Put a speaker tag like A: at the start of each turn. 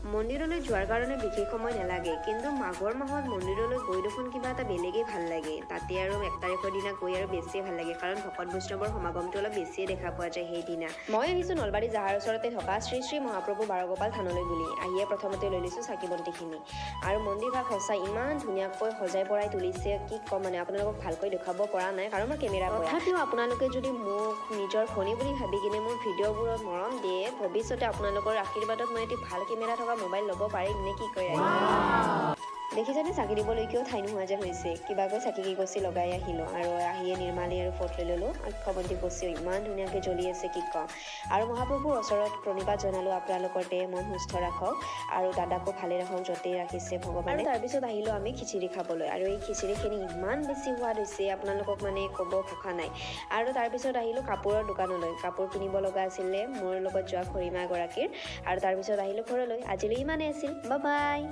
A: মন্দিৰলৈ যোৱাৰ কাৰণে বিশেষ সময় নালাগে, কিন্তু মাঘৰ মাহত মন্দিৰলৈ গৈ দেখোন কিবা এটা বেলেগেই ভাল লাগে। তাতে আৰু 1 তাৰিখৰ দিনা গৈ আৰু বেছিয়ে ভাল লাগে, কাৰণ ভকত বৈষ্ণৱৰ সমাগমটো অলপ বেছিয়ে দেখা পোৱা যায় সেইদিনা। মই আহিছোঁ নলবাৰী জাহাৰ ওচৰতে থকা শ্ৰী শ্ৰী মহাপ্ৰভু বাৰগোপাল থানলৈ বুলি। আহিয়ে প্ৰথমতে লৈ লৈছোঁ চাকি বন্তিখিনি। আৰু মন্দিৰভাগ সঁচাই ইমান ধুনীয়াকৈ সজাই পৰাই তুলিছে, কি ক'ম মানে আপোনালোকক ভালকৈ দেখুৱাব পৰা নাই কাৰণ মোৰ কেমেৰা বেয়া। তথাপিও আপোনালোকে যদি মোক নিজৰ ভনী বুলি ভাবি কিনে মোৰ ভিডিঅ'বোৰত মৰম দিয়ে, ভৱিষ্যতে আপোনালোকৰ আশীৰ্বাদত মই এটি ভাল কেমেৰা থকা মোবাইল ল'ব পাৰিম নে কি কয়? দেখিছেনে চাকি দিবলৈকেও ঠাই নোহোৱা যেন হৈছে। কিবাকৈ চাকি কেইগছি লগাই আহিলোঁ আৰু আহিয়ে নিৰ্মালি আৰু ফট লৈ ল'লোঁ। অক্ষবন্তি গছিও ইমান ধুনীয়াকৈ জ্বলি আছে কি ক'ম। আৰু মহাপ্ৰভুৰ ওচৰত প্ৰণিপাত জনালোঁ, আপোনালোকৰ দেহ মন সুস্থ ৰাখক আৰু দাদাকো ভালে ৰাখক য'তেই ৰাখিছে ভগৱানে। আৰু তাৰপিছত আহিলোঁ আমি খিচিৰি খাবলৈ, আৰু এই খিচিৰিখিনি ইমান বেছি সোৱাদ হৈছে আপোনালোকক মানে ক'ব ভাষা নাই। আৰু তাৰপিছত আহিলোঁ কাপোৰৰ দোকানলৈ, কাপোৰ কিনিব লগা আছিলে মোৰ লগত যোৱা খুৰীমা এগৰাকীৰ। আৰু তাৰপিছত আহিলোঁ ঘৰলৈ। আজিলৈ ইমানেই আছিল, বাই বাই।